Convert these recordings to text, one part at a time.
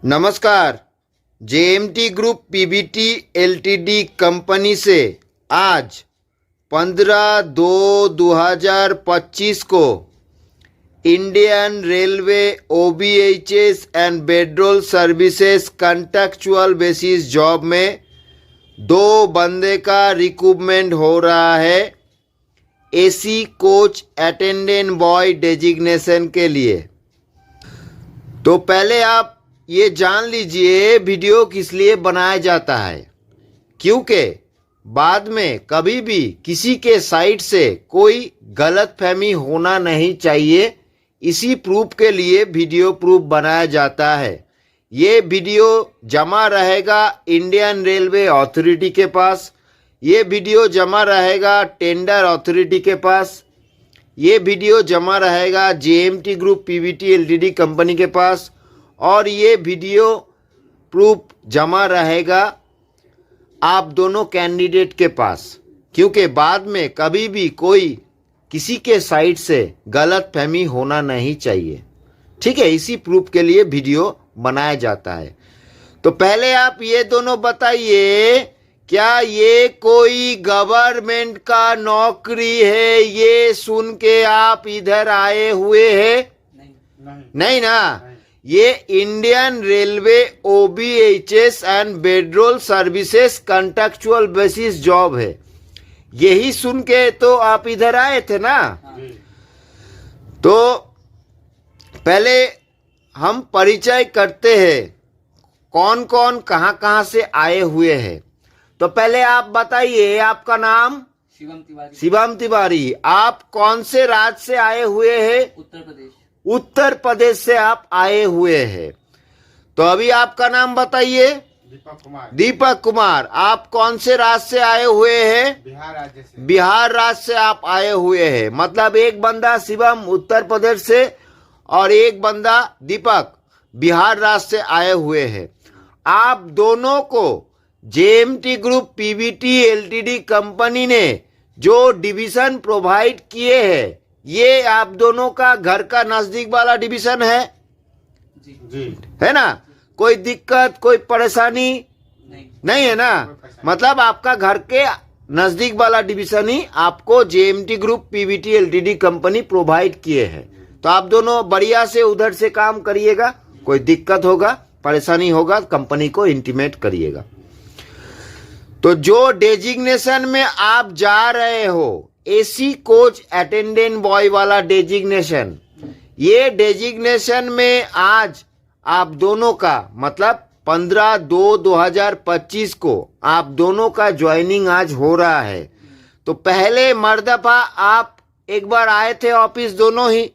नमस्कार। JMT group PVT LTD company से आज 15/2/2025 को Indian railway OBHS and petrol services contractual basis job में 2 बंदे का रिक्रूटमेंट हो रहा है AC coach attendant boy designation के लिए। तो पहले आप ये जान लीजिए वीडियो किस लिए बनाया जाता है, क्योंकि बाद में कभी भी किसी के साइड से कोई गलतफहमी होना नहीं चाहिए। इसी प्रूफ के लिए वीडियो प्रूफ बनाया जाता है। ये वीडियो जमा रहेगा इंडियन रेलवे अथॉरिटी के पास, ये वीडियो जमा रहेगा टेंडर अथॉरिटी के पास, ये वीडियो जमा रहेगा JMT group PVT LTD company के पास, और ये वीडियो प्रूफ जमा रहेगा आप दोनों कैंडिडेट के पास, क्योंकि बाद में कभी भी कोई किसी के साइड से गलतफहमी होना नहीं चाहिए। ठीक है, इसी प्रूफ के लिए वीडियो बनाया जाता है। तो पहले आप ये दोनों बताइए, क्या ये कोई गवर्नमेंट का नौकरी है? ये सुन के आप इधर आए हुए हैं? नहीं ना। ये Indian railway OBHS and petrol services contractual basis job है। यही सुन के तो आप इधर आए थे ना। तो पहले हम परिचय करते हैं कौन कौन कहां से आए हुए हैं। तो पहले आप बताइए, आपका नाम? शिवम तिवारी। आप कौन से राज्य से आए हुए हैं? उत्तर प्रदेश से आप आए हुए हैं। तो अभी आपका नाम बताइए। दीपक कुमार। आप कौन से राज्य से आए हुए हैं? बिहार राज्य से आप आए हुए हैं। मतलब एक बंदा शिवम उत्तर प्रदेश से और एक बंदा दीपक बिहार राज्य से आए हुए हैं। आप दोनों को JMT group PVT LTD company ने जो डिवीजन प्रोवाइड किए हैं, ये आप दोनों का घर का नजदीक वाला डिवीजन है? जी। है ना? कोई दिक्कत कोई परेशानी नहीं है ना? मतलब आपका घर के नजदीक वाला डिवीजन ही आपको JMT group PVT LTD company provide किए हैं। तो आप दोनों बढ़िया से उधर से काम करिएगा। कोई दिक्कत होगा परेशानी होगा कंपनी को इंटीमेट करिएगा। तो जो डेजिग्नेशन में आप जा रहे हो, एसी कोच अटेंडेंट बॉय वाला डेजिग्नेशन, ये डेजिग्नेशन में आज आप दोनों का मतलब 15/2/2025 को आप दोनों का ज्वाइनिंग आज हो रहा है। तो पहले मर्दफा आप एक बार आए थे ऑफिस, दोनों ही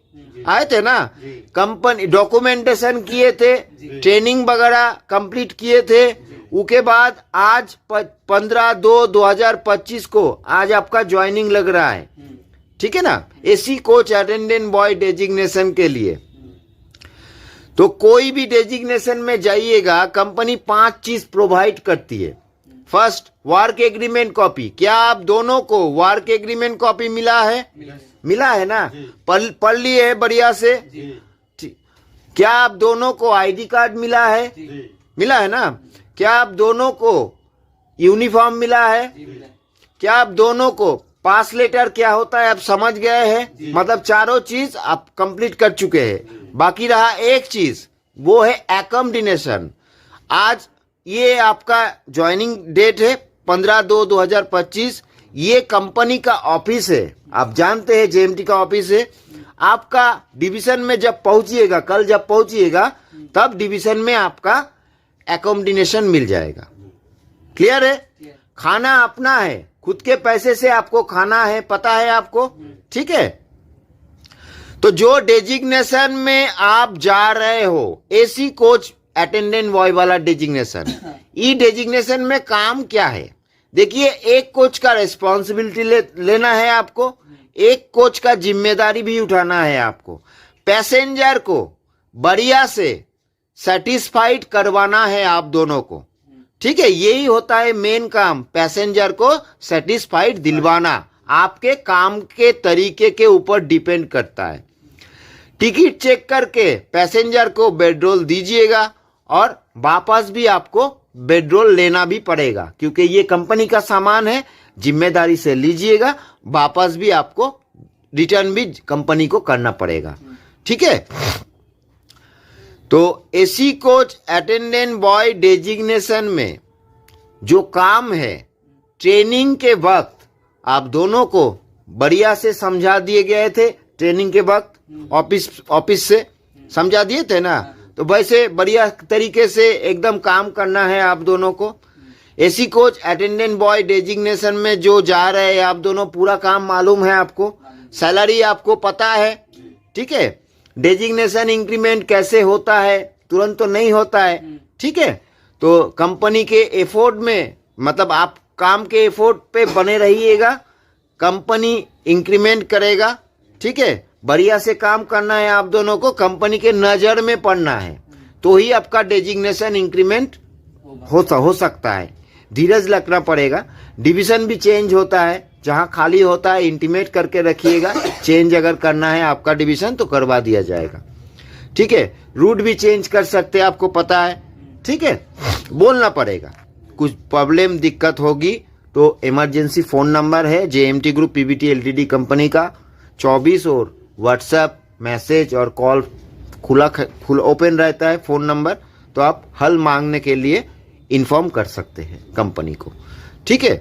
आए थे ना? कंपनी डॉक्यूमेंटेशन किए थे, ट्रेनिंग वगैरह कंप्लीट किए थे। उसके बाद आज 15/2/2025 को आज आपका ज्वाइनिंग लग रहा है। ठीक है ना? AC coach attendant boy designation के लिए। तो कोई भी डेजिग्नेशन में जाइएगा, कंपनी 5 चीज प्रोवाइड करती है। First, work agreement copy. क्या आप दोनों को वर्क एग्रीमेंट कॉपी मिला है? मिला है ना? पढ़ लिए है बढ़िया से? क्या आप दोनों को आईडी कार्ड मिला है? मिला है ना? क्या आप दोनों को यूनिफॉर्म मिला है? क्या आप दोनों को पास लेटर क्या होता है आप समझ गए हैं? मतलब चारों चीज आप कंप्लीट कर चुके हैं। बाकी रहा एक चीज, वो है एकोमोडेशन। आज ये आपका ज्वाइनिंग डेट है 15/2/2025। ये कंपनी का ऑफिस है, आप जानते हैं जेएमटी का ऑफिस है। आपका डिवीजन में जब पहुंचिएगा, कल जब पहुंचिएगा, तब डिवीजन में आपका एकोमोडेशन मिल जाएगा। क्लियर है? खाना अपना है, खुद के पैसे से आपको खाना है, पता है आपको? ठीक है। तो जो डेजिग्नेशन में आप जा रहे हो, एसी कोच अटेंडेंट बॉय वाला डेजिग्नेशन, ई डेजिग्नेशन में काम क्या है? देखिए, एक कोच का रेस्पॉन्सिबिलिटी लेना है आपको, एक कोच का जिम्मेदारी भी उठाना है आपको। पैसेंजर को बढ़िया से सेटिस्फाइड करवाना है आप दोनों को। ठीक है, यही होता है मेन काम, पैसेंजर को सेटिस्फाइड दिलवाना। आपके काम के तरीके के ऊपर डिपेंड करता है। टिकट चेक करके पैसेंजर को पेट्रोल दीजिएगा और वापस भी आपको पेट्रोल लेना भी पड़ेगा, क्योंकि ये कंपनी का सामान है, जिम्मेदारी से लीजिएगा, वापस भी आपको रिटर्न भी कंपनी को करना पड़ेगा। ठीक है। तो AC coach attendant boy designation में जो काम है, ट्रेनिंग के वक्त आप दोनों को बढ़िया से समझा दिए गए थे। ट्रेनिंग के वक्त ऑफिस से समझा दिए थे ना, तो वैसे बढ़िया तरीके से एकदम काम करना है आप दोनों को। AC coach attendant boy designation में जो जा रहे हैं आप दोनों, पूरा काम मालूम है आपको, सैलरी आपको पता है। ठीक है। डेजिग्नेशन इंक्रीमेंट कैसे होता है, तुरंत तो नहीं होता है। ठीक है। तो कंपनी के एफर्ट में, मतलब आप काम के एफर्ट पे बने रहिएगा, कंपनी इंक्रीमेंट करेगा। ठीक है। बढ़िया से काम करना है आप दोनों को, कंपनी के नज़र में पड़ना है, तो ही आपका डेजिग्नेशन इंक्रीमेंट हो सकता है। धीरज रखना पड़ेगा। डिवीजन भी चेंज होता है, जहां खाली होता है इंटीमेट करके रखिएगा। चेंज अगर करना है आपका डिवीजन तो करवा दिया जाएगा। ठीक है। रूट भी चेंज कर सकते हैं, आपको पता है। ठीक है। बोलना पड़ेगा, कुछ प्रॉब्लम दिक्कत होगी तो इमरजेंसी फ़ोन नंबर है JMT group PVT LTD company का 24, और व्हाट्सएप मैसेज और कॉल खुला ओपन रहता है फ़ोन नंबर, तो आप हल मांगने के लिए इन्फॉर्म कर सकते हैं कंपनी को। ठीक है।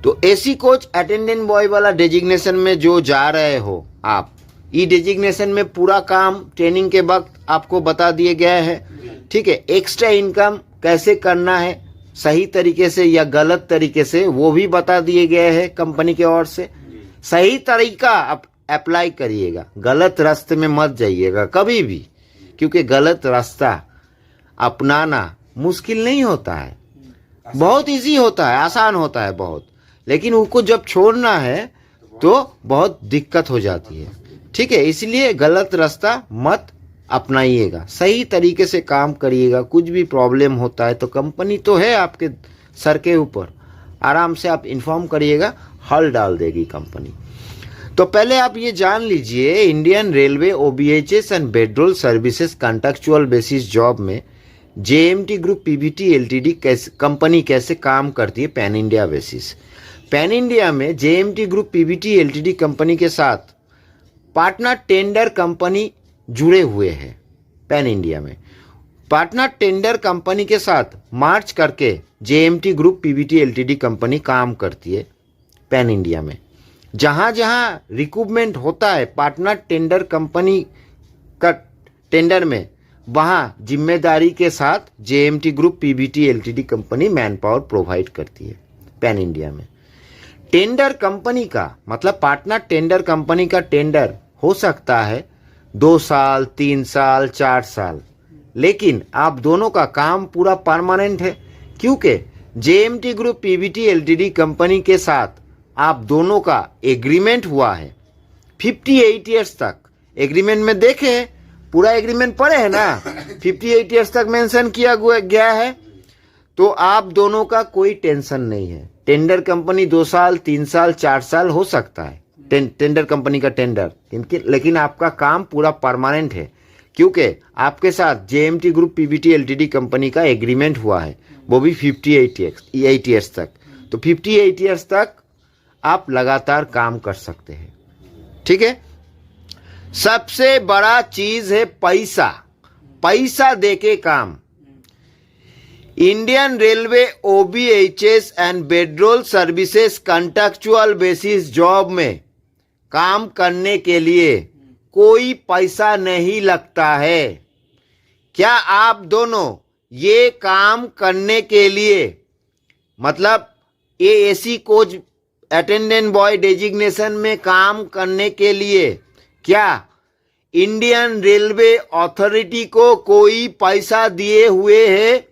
तो एसी कोच अटेंडेंट बॉय वाला डेजिग्नेशन में जो जा रहे हो आप, ई डेजिग्नेशन में पूरा काम ट्रेनिंग के वक्त आपको बता दिए गए हैं। ठीक है। एक्स्ट्रा इनकम कैसे करना है, सही तरीके से या गलत तरीके से, वो भी बता दिए गए हैं कंपनी के ओर से। सही तरीका आप अप्लाई करिएगा, गलत रास्ते में मत जाइएगा कभी भी, क्योंकि गलत रास्ता अपनाना मुश्किल नहीं होता है, बहुत इजी होता है, आसान होता है बहुत, लेकिन उनको जब छोड़ना है तो बहुत दिक्कत हो जाती है। ठीक है। इसलिए गलत रास्ता मत अपनाइएगा, सही तरीके से काम करिएगा। कुछ भी प्रॉब्लम होता है तो कंपनी तो है आपके सर के ऊपर, आराम से आप इन्फॉर्म करिएगा, हल डाल देगी कंपनी। तो पहले आप ये जान लीजिए, Indian railway OBHS and petrol services contractual basis job में JMT group PVT LTD company कैसे काम करती है pan India basis. Pan India में JMT group PVT LTD company के साथ पार्टनर टेंडर कंपनी जुड़े हुए हैं। पैन इंडिया में पार्टनर टेंडर कंपनी के साथ मार्च करके JMT group PVT LTD company काम करती है पैन इंडिया में। जहां जहां रिक्रूटमेंट होता है पार्टनर टेंडर कंपनी का टेंडर में, वहां जिम्मेदारी के साथ JMT group PVT LTD company man power provide करती है पैन इंडिया में। टेंडर कंपनी का मतलब पार्टनर टेंडर कंपनी का टेंडर हो सकता है 2 साल, 3 साल, 4 साल, लेकिन आप दोनों का काम पूरा परमानेंट है, क्योंकि JMT group PVT LTD company के साथ आप दोनों का एग्रीमेंट हुआ है 58 ईयर्स तक। एग्रीमेंट में देखे हैं, पूरा एग्रीमेंट पढ़े है ना, 58 ईयर्स तक मेंशन किया गया है, तो आप दोनों का कोई टेंशन नहीं है। टेंडर कंपनी 2 साल, 3 साल, 4 साल हो सकता है टेंडर कंपनी का टेंडर, लेकिन आपका काम पूरा परमानेंट है, क्योंकि आपके साथ JMT group PVT LTD company का एग्रीमेंट हुआ है, वो भी 58 ईयर्स तक। तो 58 ईयर्स तक आप लगातार काम कर सकते हैं। ठीक है। सबसे बड़ा चीज है पैसा, पैसा देके काम। Indian railway OBHS and petrol services contractual basis job में काम करने के लिए कोई पैसा नहीं लगता है। क्या आप दोनों ये काम करने के लिए, मतलब ये AC coach attendant boy designation में काम करने के लिए, क्या इंडियन रेलवे अथॉरिटी को कोई पैसा दिए हुए है?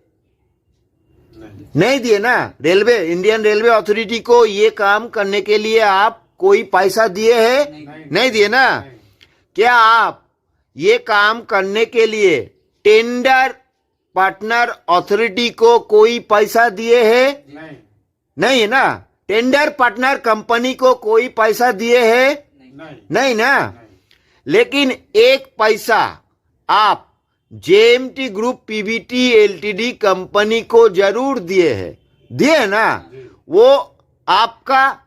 नहीं दिए ना। इंडियन रेलवे अथॉरिटी को ये काम करने के लिए आप कोई पैसा दिए हैं? नहीं दिए ना। क्या आप ये काम करने के लिए टेंडर पार्टनर अथॉरिटी को कोई पैसा दिए हैं? नहीं है ना। टेंडर पार्टनर कंपनी को कोई पैसा दिए हैं? नहीं ना। लेकिन एक पैसा आप JMT group PVT LTD company को जरूर दिए है ना। वो आपका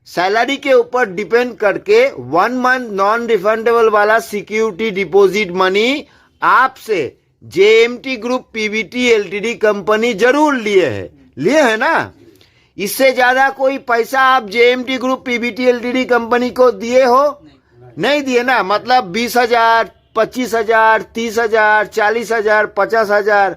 सैलरी के ऊपर डिपेंड करके 1 मंथ नॉन रिफंडेबल वाला सिक्योरिटी डिपॉजिट मनी आपसे JMT group PVT LTD company जरूर लिए है ना। इससे ज्यादा कोई पैसा आप JMT group PVT LTD company को दिए हो? नहीं दिए ना। मतलब 20,000, 25,000, 30,000, 40,000, 50,000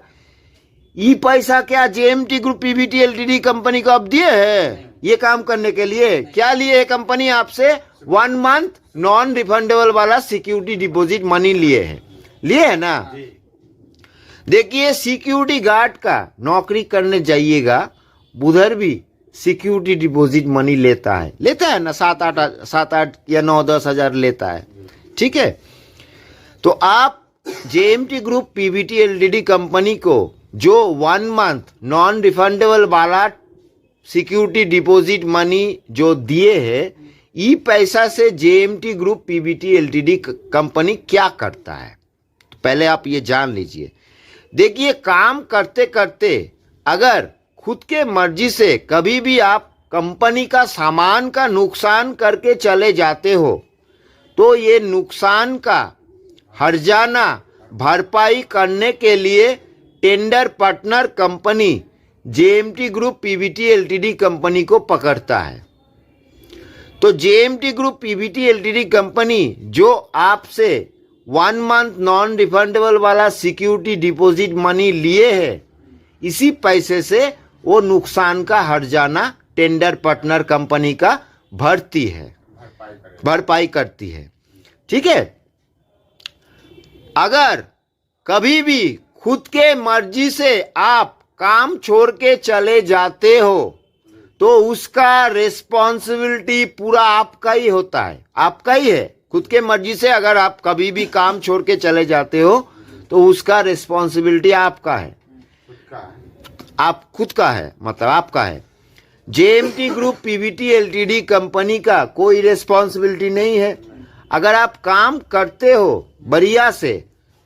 ये पैसा क्या JMT group PVT LTD company को आप दिए हैं ये काम करने के लिए? क्या लिए है कंपनी आपसे? 1 मंथ नॉन रिफंडेबल वाला सिक्योरिटी डिपॉजिट मनी लिए है ना। देखिए, सिक्योरिटी गार्ड का नौकरी करने जाइएगा, उधर भी सिक्योरिटी डिपॉजिट मनी लेता है ना, 7-8 या 9-10 हजार लेता है। ठीक है, तो आप JMT group PVT LTD company को जो 1 मंथ नॉन रिफंडेबल वाला सिक्योरिटी डिपॉजिट मनी जो दिए है, ये पैसा से JMT group PVT LTD company क्या करता है, तो पहले आप ये जान लीजिए। देखिए, काम करते करते अगर खुद के मर्जी से कभी भी आप कंपनी का सामान का नुकसान करके चले जाते हो, तो ये नुकसान का हर्जाना भरपाई करने के लिए tender partner company JMT group PVT LTD company को पकड़ता है। तो JMT group PVT LTD company जो आपसे 1 मंथ नॉन रिफंडेबल वाला सिक्योरिटी डिपॉजिट मनी लिए है, इसी पैसे से वो नुकसान का हर्जाना टेंडर पार्टनर कंपनी का भरपाई करती है। ठीक है, अगर कभी भी खुद के मर्जी से आप काम छोड़ के चले जाते हो, तो उसका रिस्पॉन्सिबिलिटी पूरा आपका ही होता है, आपका ही है। खुद के मर्जी से अगर आप कभी भी काम छोड़ के चले जाते हो, तो उसका रिस्पॉन्सिबिलिटी आपका है, आप खुद का है, मतलब आपका है। JMT group PVT LTD company का कोई रिस्पॉन्सिबिलिटी नहीं है। अगर आप काम करते हो बढ़िया से,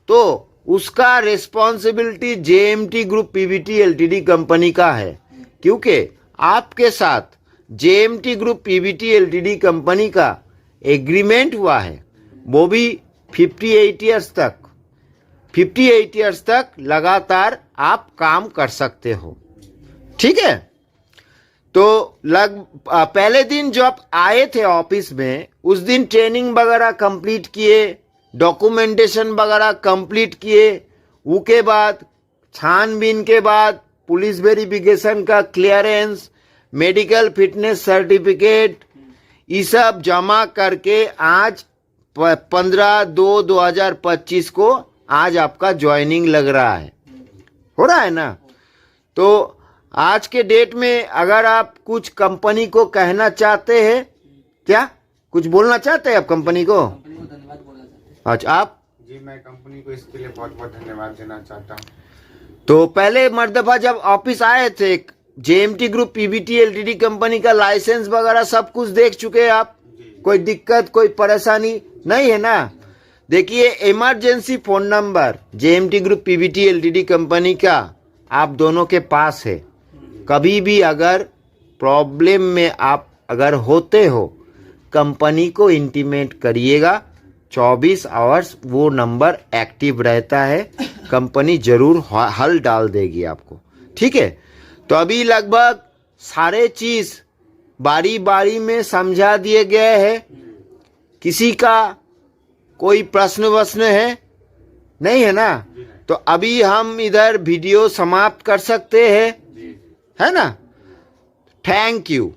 तो उसका responsibility JMT group PVT LTD company का है, क्योंकि आपके साथ JMT group PVT LTD company का एग्रीमेंट हुआ है, वो भी 58 इयर्स तक लगातार आप काम कर सकते हो। ठीक है, तो पहले दिन जब आए थे ऑफिस में, उस दिन ट्रेनिंग वगैरह कंप्लीट किए, डॉक्यूमेंटेशन वगैरह कंप्लीट किए, उसके बाद छानबीन के बाद पुलिस वेरिफिकेशन का क्लियरेंस, मेडिकल फिटनेस सर्टिफिकेट, ये सब जमा करके आज 15/2/2025 को आज आपका ज्वाइनिंग लग रहा है, हो रहा है ना। तो आज के डेट में अगर आप कुछ कंपनी को कहना चाहते हैं, क्या कुछ बोलना चाहते हैं आप कंपनी को? धन्यवाद बोलना चाहते हैं। अच्छा, आप? जी, मैं कंपनी को इसके लिए बहुत बहुत धन्यवाद देना चाहता हूँ। तो पहले मर्दफा जब ऑफिस आए थे, JMT group PVT LTD company का लाइसेंस वगैरह सब कुछ देख चुके हैं आप? कोई दिक्कत, कोई परेशानी नहीं है ना। देखिए, emergency phone number JMT group PVT LTD company का आप दोनों के पास है। कभी भी अगर प्रॉब्लम में आप अगर होते हो, कंपनी को इंटीमेट करिएगा, 24 आवर्स वो नंबर एक्टिव रहता है, कंपनी जरूर हल डाल देगी आपको। ठीक है, तो अभी लगभग सारे चीज़ बारी बारी में समझा दिए गए हैं। किसी का कोई प्रश्न वश्न है? नहीं है ना। तो अभी हम इधर वीडियो समाप्त कर सकते हैं, है ना। Thank you.